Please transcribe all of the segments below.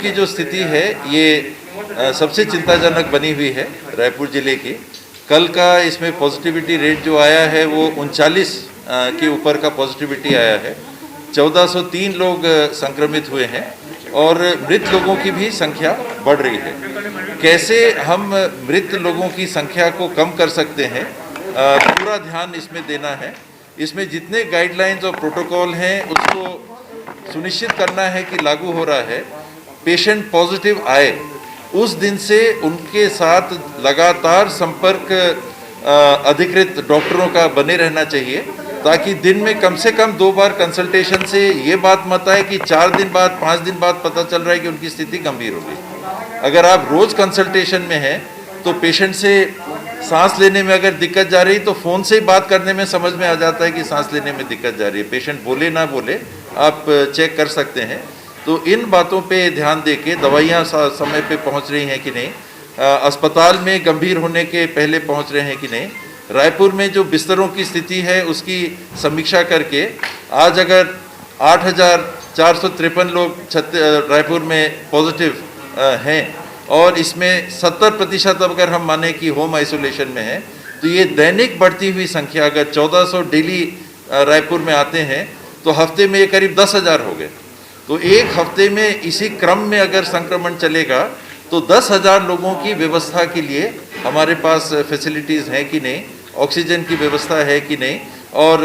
की जो स्थिति है ये सबसे चिंताजनक बनी हुई है रायपुर जिले की। कल का इसमें पॉजिटिविटी रेट जो आया है वो 39 के ऊपर का पॉजिटिविटी आया है। 1403 लोग संक्रमित हुए हैं और मृत लोगों की भी संख्या बढ़ रही है। कैसे हम मृत लोगों की संख्या को कम कर सकते हैं, पूरा ध्यान इसमें देना है। इसमें जितने गाइडलाइंस और प्रोटोकॉल हैं उसको सुनिश्चित करना है कि लागू हो रहा है। पेशेंट पॉजिटिव आए उस दिन से उनके साथ लगातार संपर्क अधिकृत डॉक्टरों का बने रहना चाहिए, ताकि दिन में कम से कम 2 बार कंसल्टेशन से ये बात मत आए कि 4 दिन बाद 5 दिन बाद पता चल रहा है कि उनकी स्थिति गंभीर हो गई। अगर आप रोज कंसल्टेशन में हैं तो पेशेंट से सांस लेने में अगर दिक्कत जा रही तो फ़ोन से बात करने में समझ में आ जाता है कि सांस लेने में दिक्कत जा रही है। पेशेंट बोले ना बोले आप चेक कर सकते हैं। तो इन बातों पे ध्यान दे के दवाइयाँ समय पे पहुंच रही हैं कि नहीं, अस्पताल में गंभीर होने के पहले पहुंच रहे हैं कि नहीं, रायपुर में जो बिस्तरों की स्थिति है उसकी समीक्षा करके आज अगर 8,453 लोग रायपुर में पॉजिटिव हैं और इसमें 70% अगर हम माने कि होम आइसोलेशन में है, तो ये दैनिक बढ़ती हुई संख्या अगर 1400 डेली रायपुर में आते हैं तो हफ्ते में ये करीब 10,000 हो गए। तो एक हफ्ते में इसी क्रम में अगर संक्रमण चलेगा तो 10,000 लोगों की व्यवस्था के लिए हमारे पास फैसिलिटीज़ हैं कि नहीं, ऑक्सीजन की व्यवस्था है कि नहीं, और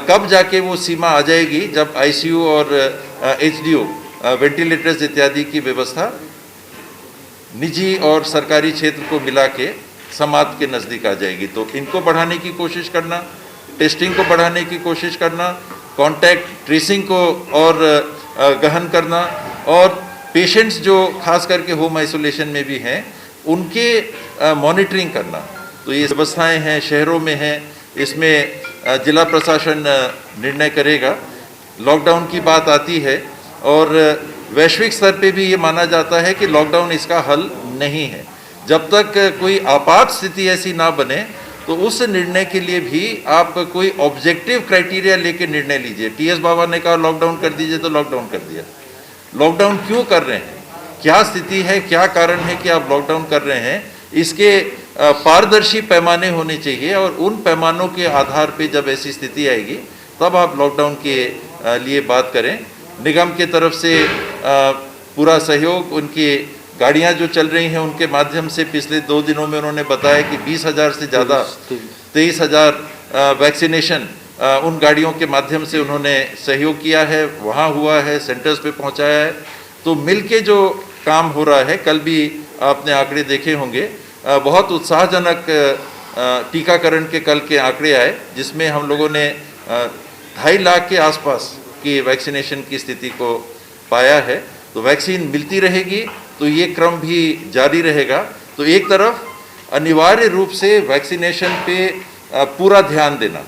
कब जाके वो सीमा आ जाएगी जब आईसीयू और एचडीयू वेंटिलेटर्स इत्यादि की व्यवस्था निजी और सरकारी क्षेत्र को मिला के समाज के नज़दीक आ जाएगी। तो इनको बढ़ाने की कोशिश करना, टेस्टिंग को बढ़ाने की कोशिश करना, कॉन्टैक्ट ट्रेसिंग को और गहन करना, और पेशेंट्स जो खास करके होम आइसोलेशन में भी हैं उनके मॉनिटरिंग करना। तो ये व्यवस्थाएं हैं, शहरों में हैं, इसमें जिला प्रशासन निर्णय करेगा। लॉकडाउन की बात आती है और वैश्विक स्तर पे भी ये माना जाता है कि लॉकडाउन इसका हल नहीं है। जब तक कोई आपात स्थिति ऐसी ना बने तो उस निर्णय के लिए भी आप कोई ऑब्जेक्टिव क्राइटेरिया लेके निर्णय लीजिए। टीएस बाबा ने कहा लॉकडाउन कर दीजिए तो लॉकडाउन कर दिया। लॉकडाउन क्यों कर रहे हैं, क्या स्थिति है, क्या कारण है कि आप लॉकडाउन कर रहे हैं, इसके पारदर्शी पैमाने होने चाहिए और उन पैमानों के आधार पे जब ऐसी स्थिति आएगी तब आप लॉकडाउन के लिए बात करें। निगम के तरफ से पूरा सहयोग, उनकी गाड़ियां जो चल रही हैं उनके माध्यम से पिछले 2 दिनों में उन्होंने बताया कि 20,000 से ज़्यादा 23,000 वैक्सीनेशन उन गाड़ियों के माध्यम से उन्होंने सहयोग किया है, वहाँ हुआ है, सेंटर्स पे पहुँचाया है। तो मिलके जो काम हो रहा है, कल भी आपने आंकड़े देखे होंगे, बहुत उत्साहजनक टीकाकरण के कल के आंकड़े आए जिसमें हम लोगों ने 2.5 लाख के आसपास की वैक्सीनेशन की स्थिति को पाया है। तो वैक्सीन मिलती रहेगी तो ये क्रम भी जारी रहेगा। तो एक तरफ अनिवार्य रूप से वैक्सीनेशन पे पूरा ध्यान देना,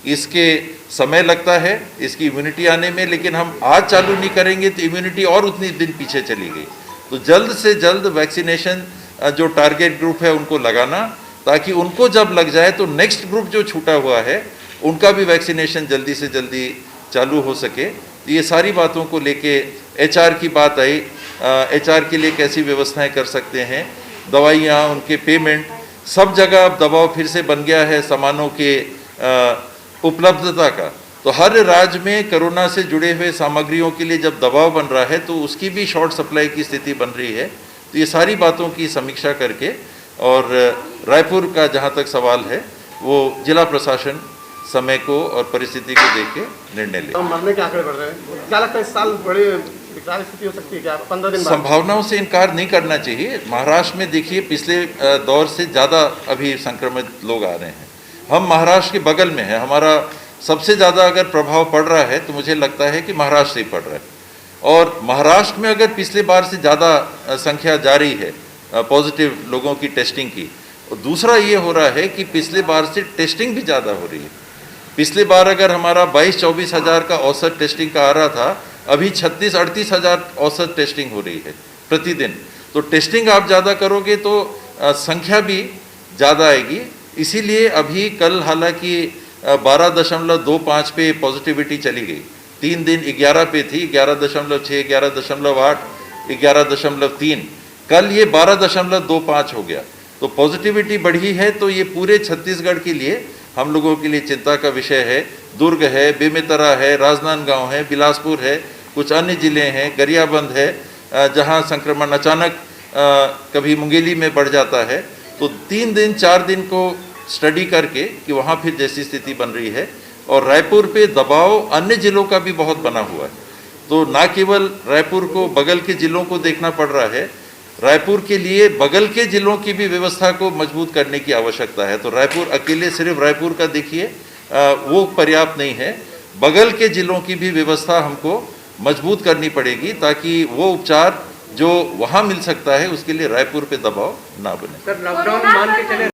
इसके समय लगता है इसकी इम्यूनिटी आने में, लेकिन हम आज चालू नहीं करेंगे तो इम्यूनिटी और उतनी दिन पीछे चली गई। तो जल्द से जल्द वैक्सीनेशन जो टारगेट ग्रुप है उनको लगाना, ताकि उनको जब लग जाए तो नेक्स्ट ग्रुप जो छूटा हुआ है उनका भी वैक्सीनेशन जल्दी से जल्दी चालू हो सके। तो ये सारी बातों को लेके एचआर की बात आई, एचआर के लिए कैसी व्यवस्थाएं कर सकते हैं, दवाइयाँ, उनके पेमेंट, सब जगह अब दबाव फिर से बन गया है सामानों के उपलब्धता का। तो हर राज्य में कोरोना से जुड़े हुए सामग्रियों के लिए जब दबाव बन रहा है तो उसकी भी शॉर्ट सप्लाई की स्थिति बन रही है। तो ये सारी बातों की समीक्षा करके, और रायपुर का जहाँ तक सवाल है वो जिला प्रशासन समय को और परिस्थिति को देख के निर्णय ले। मरने के आंकड़े बढ़ रहे हैं, क्या लगता है इस साल बड़ी विकराल स्थिति हो सकती है क्या 15 दिन बाद? संभावनाओं से इनकार नहीं करना चाहिए। महाराष्ट्र में देखिए पिछले दौर से ज़्यादा अभी संक्रमित लोग आ रहे हैं। हम महाराष्ट्र के बगल में हैं, हमारा सबसे ज़्यादा अगर प्रभाव पड़ रहा है तो मुझे लगता है कि महाराष्ट्र से ही पड़ रहा है। और महाराष्ट्र में अगर पिछले बार से ज़्यादा संख्या जारी है पॉजिटिव लोगों की टेस्टिंग की, और दूसरा ये हो रहा है कि पिछले बार से टेस्टिंग भी ज़्यादा हो रही है। पिछले बार अगर हमारा 22-24 हज़ार का औसत टेस्टिंग का आ रहा था, अभी 36-38 हज़ार औसत टेस्टिंग हो रही है प्रतिदिन। तो टेस्टिंग आप ज़्यादा करोगे तो संख्या भी ज़्यादा आएगी। इसीलिए अभी कल हालांकि 12.25 पे पॉजिटिविटी चली गई, 3 दिन 11 पे थी, 11.6, 11.8, 11.3, कल ये 12.25 हो गया। तो पॉजिटिविटी बढ़ी है, तो ये पूरे छत्तीसगढ़ के लिए हम लोगों के लिए चिंता का विषय है। दुर्ग है, बेमेतरा है, राजनांदगांव है, बिलासपुर है, कुछ अन्य जिले हैं, गरियाबंद है, जहां संक्रमण अचानक कभी मुंगेली में बढ़ जाता है। तो 3 दिन 4 दिन को स्टडी करके कि वहाँ फिर जैसी स्थिति बन रही है, और रायपुर पे दबाव अन्य जिलों का भी बहुत बना हुआ है। तो ना केवल रायपुर को, बगल के जिलों को देखना पड़ रहा है, रायपुर के लिए बगल के जिलों की भी व्यवस्था को मजबूत करने की आवश्यकता है। तो रायपुर अकेले, सिर्फ रायपुर का देखिए वो पर्याप्त नहीं है, बगल के जिलों की भी व्यवस्था हमको मजबूत करनी पड़ेगी, ताकि वो उपचार जो वहाँ मिल सकता है उसके लिए रायपुर पे दबाव ना बने। सर, लॉकडाउन मान के चले